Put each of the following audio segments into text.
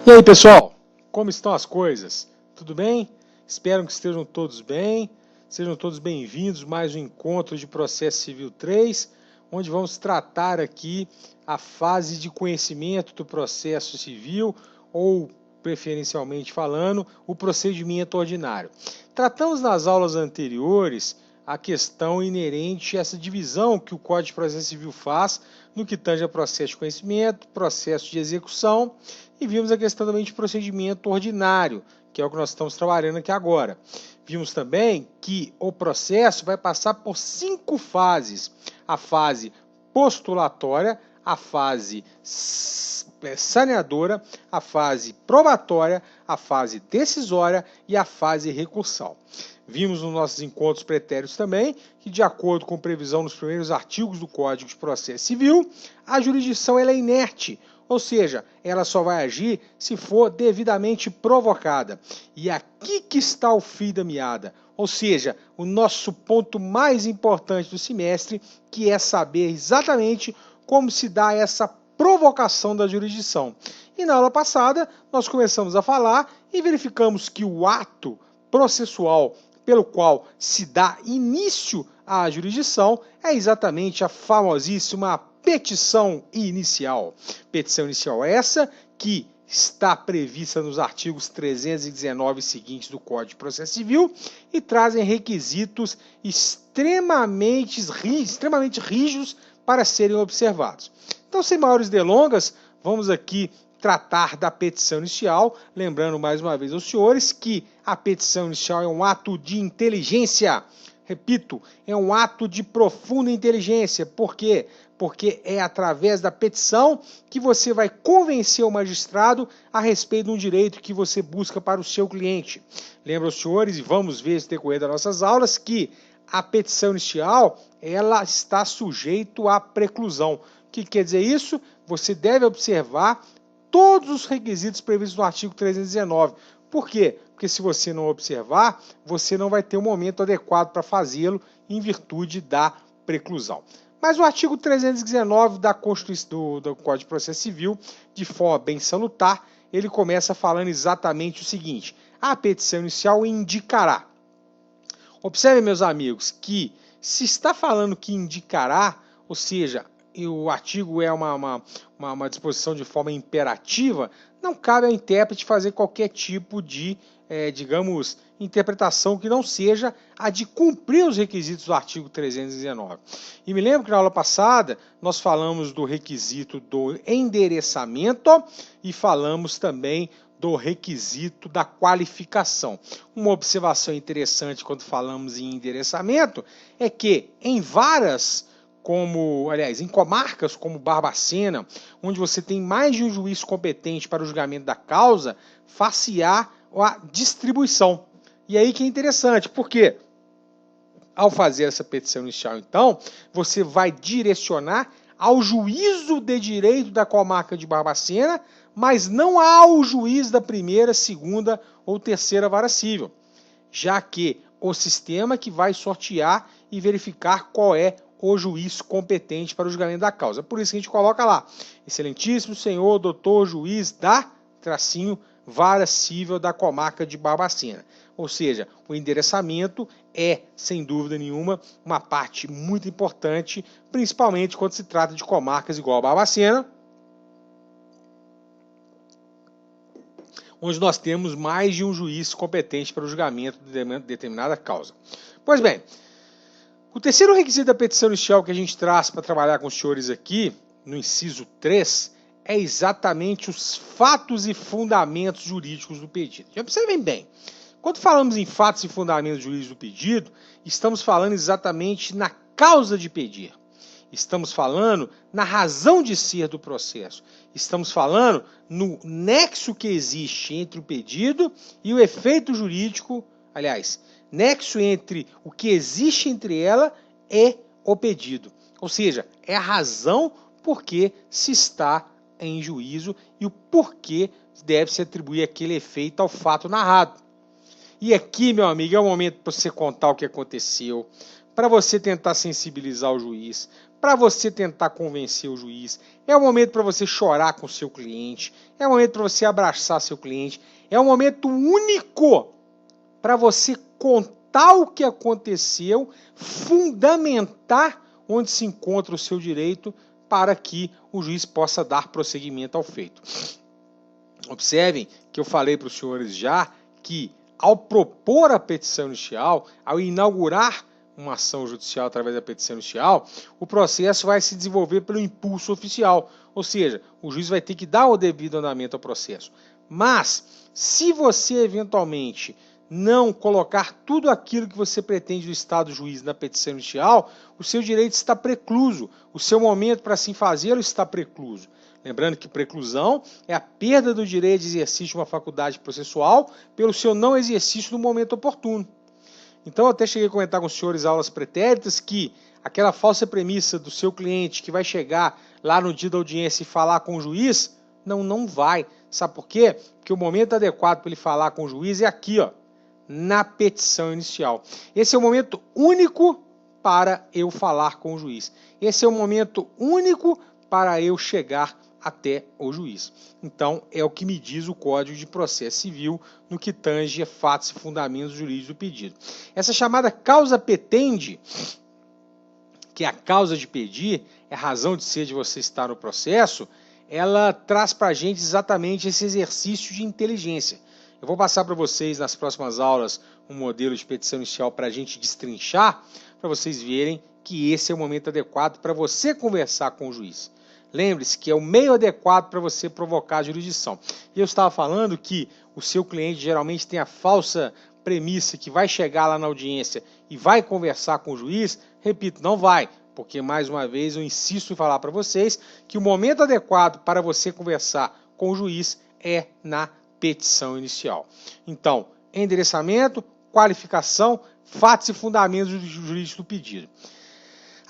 E aí, pessoal, como estão as coisas? Tudo bem? Espero que estejam todos bem. Sejam todos bem-vindos a mais um encontro de Processo Civil 3, onde vamos tratar aqui a fase de conhecimento do processo civil, ou, preferencialmente falando, o procedimento ordinário. Tratamos nas aulas anteriores a questão inerente a essa divisão que o Código de Processo Civil faz no que tange a processo de conhecimento, processo de execução, e vimos a questão também de procedimento ordinário, que é o que nós estamos trabalhando aqui agora. Vimos também que o processo vai passar por 5 fases: a fase postulatória, a fase saneadora, a fase probatória, a fase decisória e a fase recursal. Vimos nos nossos encontros pretéritos também que, de acordo com previsão nos primeiros artigos do Código de Processo Civil, a jurisdição ela é inerte, ou seja, ela só vai agir se for devidamente provocada. E aqui que está o fio da meada, ou seja, o nosso ponto mais importante do semestre, que é saber exatamente como se dá essa provocação da jurisdição. E na aula passada, nós começamos a falar e verificamos que o ato processual pelo qual se dá início à jurisdição é exatamente a famosíssima petição inicial. Petição inicial essa que está prevista nos artigos 319 e seguintes do Código de Processo Civil e trazem requisitos extremamente rígidos para serem observados. Então, sem maiores delongas, vamos aqui tratar da petição inicial, lembrando mais uma vez aos senhores que a petição inicial é um ato de inteligência. Repito, é um ato de profunda inteligência. Por quê? Porque é através da petição que você vai convencer o magistrado a respeito de um direito que você busca para o seu cliente. Lembra os senhores, e vamos ver no decorrer das nossas aulas, que a petição inicial ela está sujeita à preclusão. O que quer dizer isso? Você deve observar todos os requisitos previstos no artigo 319. Por quê? Porque se você não observar, você não vai ter um momento adequado para fazê-lo em virtude da preclusão. Mas o artigo 319 da Constituição do Código de Processo Civil, de forma bem salutar, ele começa falando exatamente o seguinte: a petição inicial indicará. Observem, meus amigos, que se está falando que indicará, ou seja, e o artigo é uma disposição de forma imperativa, não cabe ao intérprete fazer qualquer tipo de, digamos, interpretação que não seja a de cumprir os requisitos do artigo 319. E me lembro que na aula passada nós falamos do requisito do endereçamento e falamos também do requisito da qualificação. Uma observação interessante quando falamos em endereçamento é que em varas em comarcas como Barbacena, onde você tem mais de um juiz competente para o julgamento da causa, far-se-á a distribuição. E aí que é interessante, porque ao fazer essa petição inicial, então, você vai direcionar ao juízo de direito da comarca de Barbacena, mas não ao juiz da primeira, segunda ou terceira vara civil, já que o sistema que vai sortear e verificar qual é o juiz competente para o julgamento da causa. Por isso que a gente coloca lá: excelentíssimo senhor doutor juiz da vara civil da comarca de Barbacena. Ou seja, o endereçamento é, sem dúvida nenhuma, uma parte muito importante, principalmente quando se trata de comarcas igual a Barbacena, onde nós temos mais de um juiz competente para o julgamento de determinada causa. Pois bem, o terceiro requisito da petição inicial que a gente traz para trabalhar com os senhores aqui, no inciso 3, é exatamente os fatos e fundamentos jurídicos do pedido. Já observem bem, quando falamos em fatos e fundamentos jurídicos do pedido, estamos falando exatamente na causa de pedir. Estamos falando na razão de ser do processo. Estamos falando no nexo que existe entre o pedido e o efeito jurídico, nexo entre o que existe entre ela e o pedido. Ou seja, é a razão por que se está em juízo e o porquê deve-se atribuir aquele efeito ao fato narrado. E aqui, meu amigo, é o momento para você contar o que aconteceu, para você tentar sensibilizar o juiz, para você tentar convencer o juiz, é o momento para você chorar com o seu cliente, é o momento para você abraçar seu cliente, é um momento único para você contar o que aconteceu, fundamentar onde se encontra o seu direito para que o juiz possa dar prosseguimento ao feito. Observem que eu falei para os senhores já que ao propor a petição inicial, ao inaugurar uma ação judicial através da petição inicial, o processo vai se desenvolver pelo impulso oficial, ou seja, o juiz vai ter que dar o devido andamento ao processo. Mas, se você eventualmente não colocar tudo aquilo que você pretende do Estado juiz na petição inicial, o seu direito está precluso, o seu momento para assim fazê-lo está precluso. Lembrando que preclusão é a perda do direito de exercício de uma faculdade processual pelo seu não exercício no momento oportuno. Então eu até cheguei a comentar com os senhores aulas pretéritas que aquela falsa premissa do seu cliente que vai chegar lá no dia da audiência e falar com o juiz, não vai. Sabe por quê? Porque o momento adequado para ele falar com o juiz é aqui, ó, na petição inicial. Esse é o momento único para eu falar com o juiz. Esse é o momento único para eu chegar até o juiz. Então, é o que me diz o Código de Processo Civil no que tange a fatos e fundamentos jurídicos do pedido. Essa chamada causa petendi, que é a causa de pedir, é a razão de ser de você estar no processo, ela traz para a gente exatamente esse exercício de inteligência. Eu vou passar para vocês nas próximas aulas um modelo de petição inicial para a gente destrinchar, para vocês verem que esse é o momento adequado para você conversar com o juiz. Lembre-se que é o meio adequado para você provocar a jurisdição. E eu estava falando que o seu cliente geralmente tem a falsa premissa que vai chegar lá na audiência e vai conversar com o juiz. Repito, não vai, porque mais uma vez eu insisto em falar para vocês que o momento adequado para você conversar com o juiz é na petição inicial. Então, endereçamento, qualificação, fatos e fundamentos jurídicos do pedido.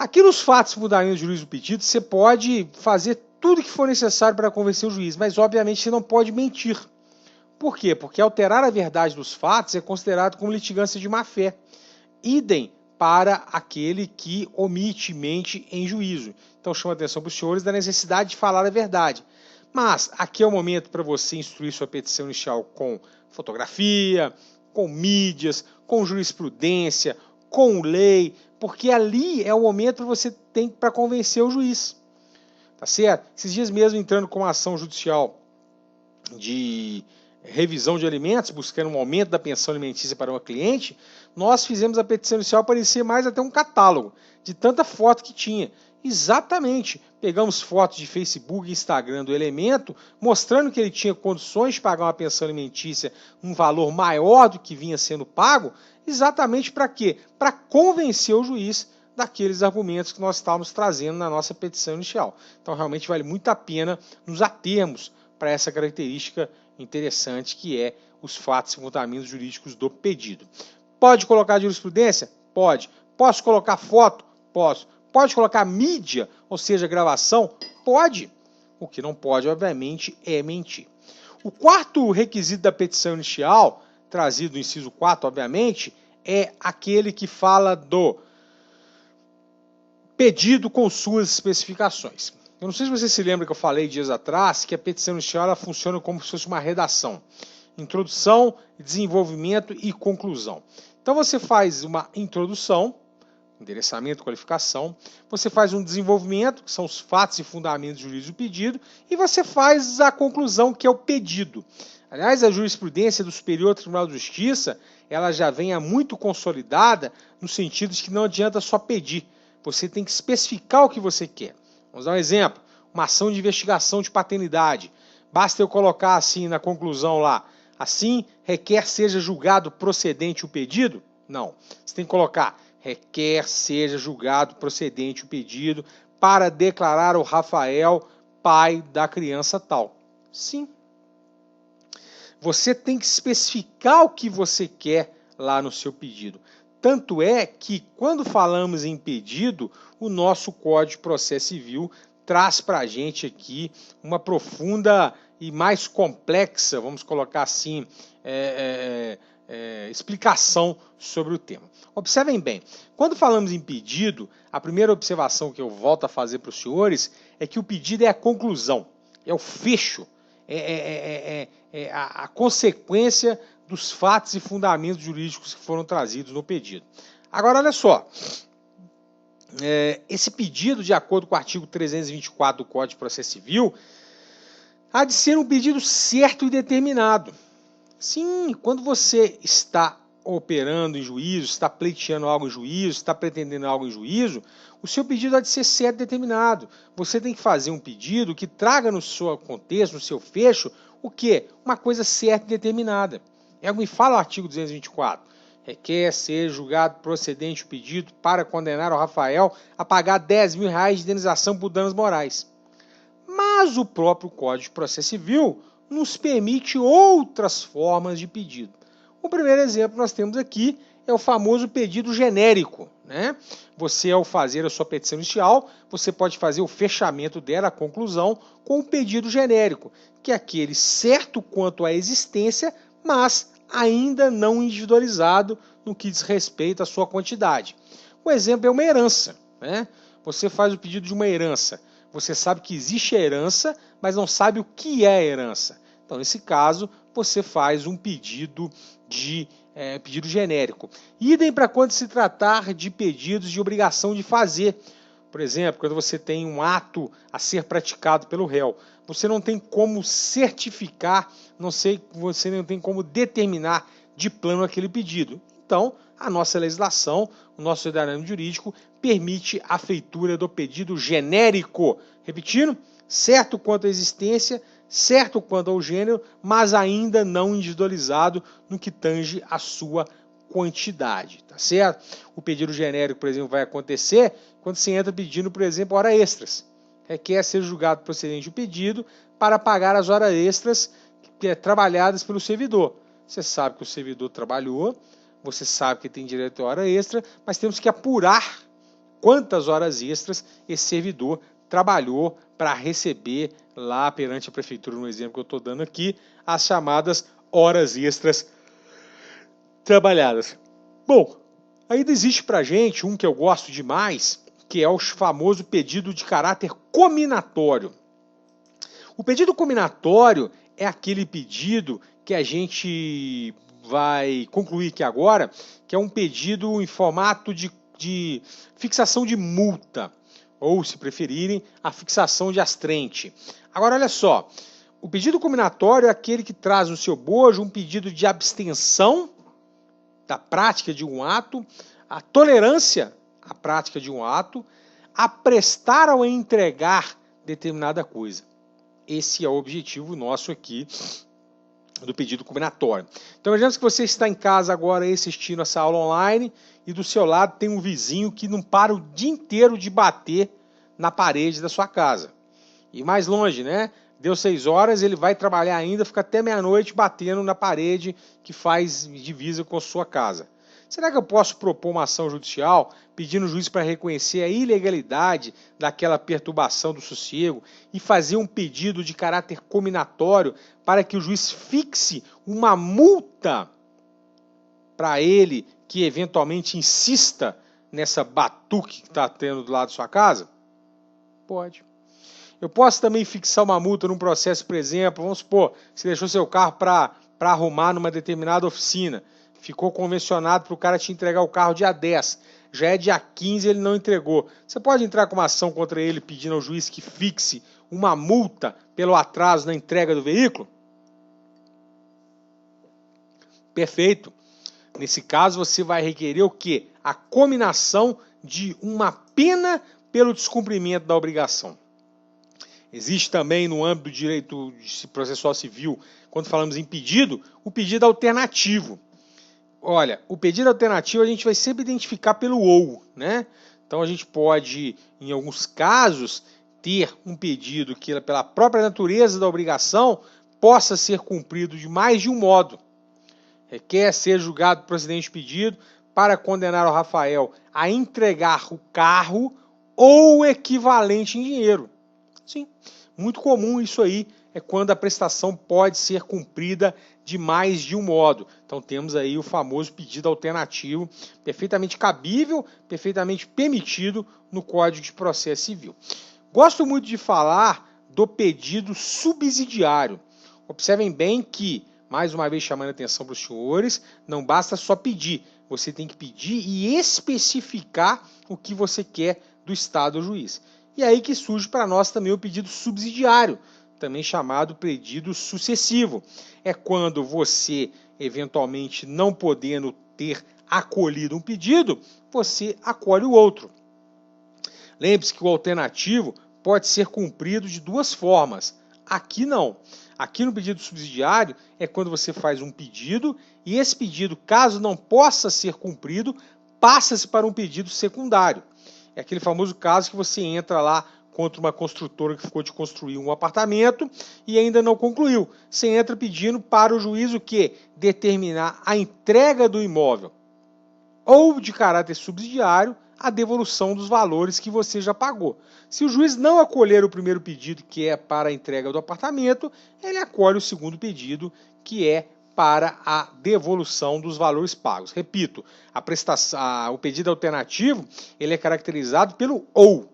Aqui nos fatos e fundamentos jurídicos do pedido, você pode fazer tudo o que for necessário para convencer o juiz, mas obviamente você não pode mentir. Por quê? Porque alterar a verdade dos fatos é considerado como litigância de má-fé. Idem para aquele que omite, mente em juízo. Então chama a atenção para os senhores da necessidade de falar a verdade. Mas aqui é o momento para você instruir sua petição inicial com fotografia, com mídias, com jurisprudência, com lei, porque ali é o momento que você tem para convencer o juiz. Tá certo? Esses dias mesmo entrando com uma ação judicial de revisão de alimentos, buscando um aumento da pensão alimentícia para uma cliente, nós fizemos a petição inicial parecer mais até um catálogo, de tanta foto que tinha. Exatamente, pegamos fotos de Facebook e Instagram do elemento, mostrando que ele tinha condições de pagar uma pensão alimentícia um valor maior do que vinha sendo pago, exatamente para quê? Para convencer o juiz daqueles argumentos que nós estávamos trazendo na nossa petição inicial. Então realmente vale muito a pena nos atermos para essa característica interessante que é os fatos e fundamentos jurídicos do pedido. Pode colocar jurisprudência? Pode. Posso colocar foto? Posso. Pode colocar mídia, ou seja, gravação? Pode. O que não pode, obviamente, é mentir. O quarto requisito da petição inicial, trazido no inciso 4, obviamente, é aquele que fala do pedido com suas especificações. Eu não sei se você se lembra que eu falei dias atrás que a petição inicial ela funciona como se fosse uma redação. Introdução, desenvolvimento e conclusão. Então você faz uma introdução, endereçamento, qualificação, você faz um desenvolvimento, que são os fatos e fundamentos jurídicos do pedido, e você faz a conclusão, que é o pedido. Aliás, a jurisprudência do Superior Tribunal de Justiça, ela já vem há muito consolidada, no sentido de que não adianta só pedir, você tem que especificar o que você quer. Vamos dar um exemplo, uma ação de investigação de paternidade. Basta eu colocar assim na conclusão lá, assim requer seja julgado procedente o pedido? Não, você tem que colocar requer seja julgado procedente o pedido para declarar o Rafael pai da criança tal. Sim. Você tem que especificar o que você quer lá no seu pedido. Tanto é que, quando falamos em pedido, o nosso Código de Processo Civil traz para a gente aqui uma profunda e mais complexa, vamos colocar assim, explicação sobre o tema. Observem bem, quando falamos em pedido, a primeira observação que eu volto a fazer para os senhores é que o pedido é a conclusão, é o fecho, a consequência dos fatos e fundamentos jurídicos que foram trazidos no pedido. Agora, olha só, esse pedido, de acordo com o artigo 324 do Código de Processo Civil, há de ser um pedido certo e determinado. Sim, quando você está operando em juízo, está pleiteando algo em juízo, está pretendendo algo em juízo, o seu pedido há de ser certo e determinado. Você tem que fazer um pedido que traga no seu contexto, no seu fecho, o quê? Uma coisa certa e determinada. É o que fala o artigo 224. Requer ser julgado procedente o pedido para condenar o Rafael a pagar R$10.000 de indenização por danos morais. Mas o próprio Código de Processo Civil nos permite outras formas de pedido. O primeiro exemplo que nós temos aqui é o famoso pedido genérico, né? Você, ao fazer a sua petição inicial, você pode fazer o fechamento dela, a conclusão, com um pedido genérico, que é aquele certo quanto à existência, mas ainda não individualizado no que diz respeito à sua quantidade. O exemplo é uma herança, né? Você faz o pedido de uma herança. Você sabe que existe a herança, mas não sabe o que é a herança. Então, nesse caso, você faz um pedido genérico. Idem para quando se tratar de pedidos de obrigação de fazer. Por exemplo, quando você tem um ato a ser praticado pelo réu, você não tem como certificar, você não tem como determinar de plano aquele pedido. Então, a nossa legislação, o nosso ordenamento jurídico, permite a feitura do pedido genérico. Repetindo, certo quanto à existência, certo quanto ao gênero, mas ainda não individualizado no que tange a sua quantidade, tá certo? O pedido genérico, por exemplo, vai acontecer quando você entra pedindo, por exemplo, horas extras. Requer ser julgado procedente o pedido para pagar as horas extras trabalhadas pelo servidor. Você sabe que o servidor trabalhou, você sabe que tem direito a hora extra, mas temos que apurar quantas horas extras esse servidor trabalhou para receber lá perante a prefeitura, no exemplo que eu estou dando aqui, as chamadas horas extras trabalhadas. Bom, ainda existe para a gente um que eu gosto demais, que é o famoso pedido de caráter cominatório. O pedido cominatório é aquele pedido que a gente vai concluir aqui agora, que é um pedido em formato de fixação de multa, ou, se preferirem, a fixação de astrente. Agora, olha só, o pedido cominatório é aquele que traz no seu bojo um pedido de abstenção da prática de um ato, a tolerância à prática de um ato, a prestar ou a entregar determinada coisa. Esse é o objetivo nosso aqui do pedido cominatório. Então, imagina que você está em casa agora assistindo essa aula online e do seu lado tem um vizinho que não para o dia inteiro de bater na parede da sua casa. E mais longe, né? Deu 6 horas, ele vai trabalhar ainda, fica até meia-noite batendo na parede que faz divisa com a sua casa. Será que eu posso propor uma ação judicial pedindo ao juiz para reconhecer a ilegalidade daquela perturbação do sossego e fazer um pedido de caráter cominatório para que o juiz fixe uma multa para ele que eventualmente insista nessa batuque que está tendo do lado da sua casa? Pode. Eu posso também fixar uma multa num processo, por exemplo, vamos supor, você deixou seu carro para arrumar numa determinada oficina, ficou convencionado para o cara te entregar o carro dia 10, já é dia 15 e ele não entregou. Você pode entrar com uma ação contra ele pedindo ao juiz que fixe uma multa pelo atraso na entrega do veículo? Perfeito. Nesse caso, você vai requerer o quê? A cominação de uma pena pelo descumprimento da obrigação. Existe também no âmbito do direito processual civil, quando falamos em pedido, o pedido alternativo. Olha, o pedido alternativo a gente vai sempre identificar pelo ou, né? Então a gente pode, em alguns casos, ter um pedido que, pela própria natureza da obrigação, possa ser cumprido de mais de um modo. Requer ser julgado procedente pedido para condenar o Rafael a entregar o carro ou o equivalente em dinheiro. Sim, muito comum isso aí é quando a prestação pode ser cumprida de mais de um modo. Então temos aí o famoso pedido alternativo, perfeitamente cabível, perfeitamente permitido no Código de Processo Civil. Gosto muito de falar do pedido subsidiário. Observem bem que, mais uma vez chamando a atenção para os senhores, não basta só pedir, você tem que pedir e especificar o que você quer do Estado ou juiz. E aí que surge para nós também o pedido subsidiário, também chamado pedido sucessivo. É quando você, eventualmente não podendo ter acolhido um pedido, você acolhe o outro. Lembre-se que o alternativo pode ser cumprido de duas formas. Aqui não. Aqui no pedido subsidiário é quando você faz um pedido e esse pedido, caso não possa ser cumprido, passa-se para um pedido secundário. É aquele famoso caso que você entra lá contra uma construtora que ficou de construir um apartamento e ainda não concluiu. Você entra pedindo para o juiz o quê? Determinar a entrega do imóvel ou de caráter subsidiário, a devolução dos valores que você já pagou. Se o juiz não acolher o primeiro pedido, que é para a entrega do apartamento, ele acolhe o segundo pedido, que é para a devolução dos valores pagos. Repito, o pedido alternativo ele é caracterizado pelo ou,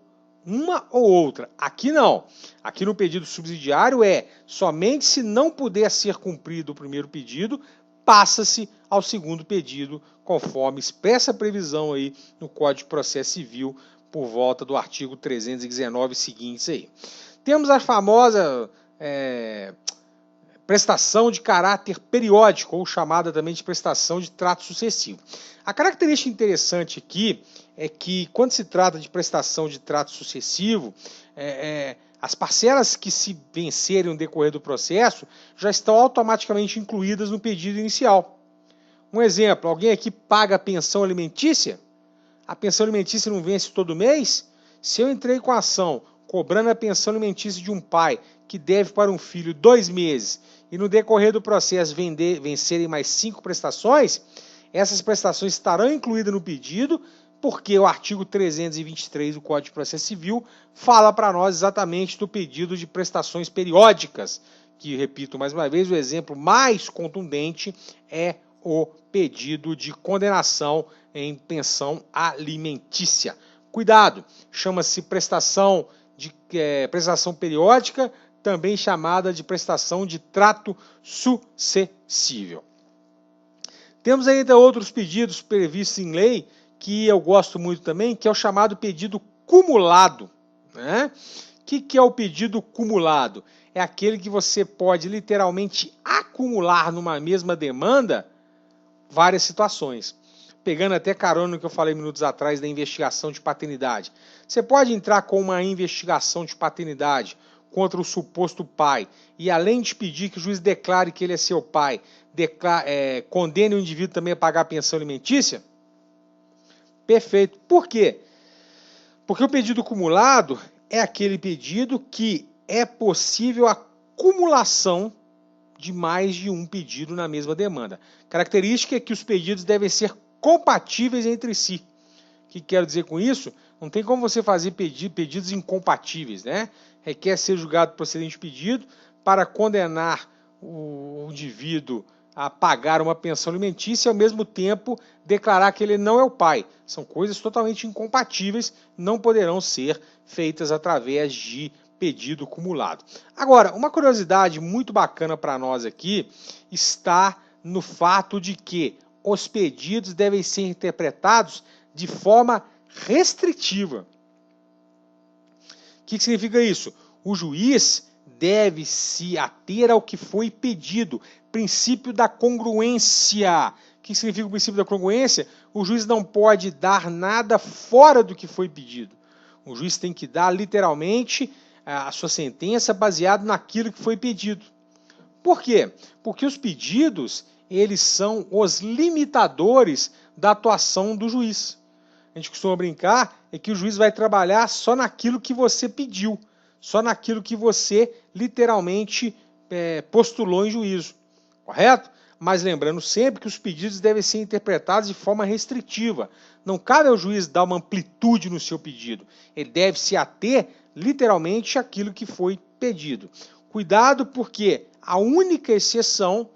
uma ou outra. Aqui não. Aqui no pedido subsidiário é somente se não puder ser cumprido o primeiro pedido, passa-se ao segundo pedido, conforme expressa a previsão aí no Código de Processo Civil, por volta do artigo 319 seguintes aí. Temos a famosa prestação de caráter periódico, ou chamada também de prestação de trato sucessivo. A característica interessante aqui é que, quando se trata de prestação de trato sucessivo, as parcelas que se vencerem no decorrer do processo já estão automaticamente incluídas no pedido inicial. Um exemplo, alguém aqui paga a pensão alimentícia? A pensão alimentícia não vence todo mês? Se eu entrei com a ação cobrando a pensão alimentícia de um pai que deve para um filho 2 meses e no decorrer do processo vencerem mais 5 prestações, essas prestações estarão incluídas no pedido, porque o artigo 323 do Código de Processo Civil fala para nós exatamente do pedido de prestações periódicas, que, repito mais uma vez, o exemplo mais contundente é o pedido de condenação em pensão alimentícia. Cuidado, chama-se prestação periódica, também chamada de prestação de trato sucessível. Temos ainda outros pedidos previstos em lei, que eu gosto muito também, que é o chamado pedido cumulado. Né? O que é o pedido cumulado? É aquele que você pode literalmente acumular numa mesma demanda várias situações. Pegando até carona no que eu falei minutos atrás da investigação de paternidade. Você pode entrar com uma investigação de paternidade contra o suposto pai e, além de pedir que o juiz declare que ele é seu pai, condene o indivíduo também a pagar a pensão alimentícia? Perfeito. Por quê? Porque o pedido cumulado é aquele pedido que é possível a acumulação de mais de um pedido na mesma demanda. Característica é que os pedidos devem ser compatíveis entre si. O que quero dizer com isso? Não tem como você fazer pedidos incompatíveis, né? Requer ser julgado procedente de pedido para condenar o indivíduo a pagar uma pensão alimentícia e, ao mesmo tempo, declarar que ele não é o pai. São coisas totalmente incompatíveis, não poderão ser feitas através de pedido cumulado. Agora, uma curiosidade muito bacana para nós aqui está no fato de que os pedidos devem ser interpretados de forma restritiva. O que significa isso? O juiz deve se ater ao que foi pedido. Princípio da congruência. O que significa o princípio da congruência? O juiz não pode dar nada fora do que foi pedido. O juiz tem que dar literalmente a sua sentença baseado naquilo que foi pedido. Por quê? Porque os pedidos, eles são os limitadores da atuação do juiz. A gente costuma brincar é que o juiz vai trabalhar só naquilo que você pediu, só naquilo que você literalmente postulou em juízo, correto? Mas lembrando sempre que os pedidos devem ser interpretados de forma restritiva. Não cabe ao juiz dar uma amplitude no seu pedido. Ele deve se ater literalmente àquilo que foi pedido. Cuidado porque a única exceção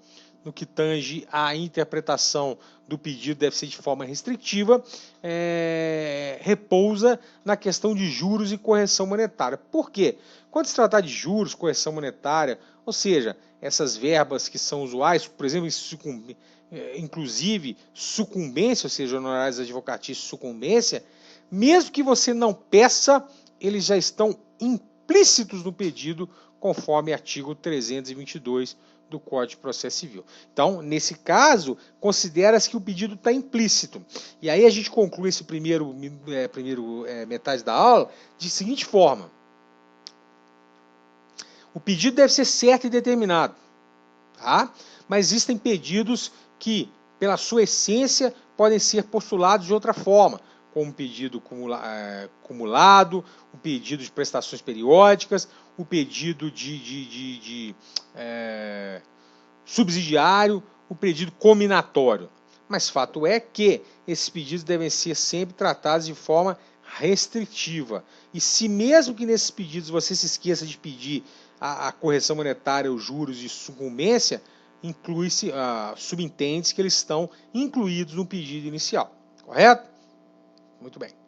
no que tange à interpretação do pedido deve ser de forma restritiva, repousa na questão de juros e correção monetária. Por quê? Quando se tratar de juros, correção monetária, ou seja, essas verbas que são usuais, por exemplo, inclusive sucumbência, ou seja, honorários advocatícios, sucumbência, mesmo que você não peça, eles já estão implícitos no pedido, conforme artigo 322 do Código de Processo Civil. Então, nesse caso, considera-se que o pedido está implícito. E aí a gente conclui esse primeiro metade da aula de seguinte forma. O pedido deve ser certo e determinado, tá? Mas existem pedidos que, pela sua essência, podem ser postulados de outra forma, como um pedido cumulado, o pedido de prestações periódicas, o pedido de subsidiário, o pedido cominatório. Mas fato é que esses pedidos devem ser sempre tratados de forma restritiva. E se mesmo que nesses pedidos você se esqueça de pedir a correção monetária, os juros e sucumbência, inclui-se, subentende-se que eles estão incluídos no pedido inicial. Correto? Muito bem.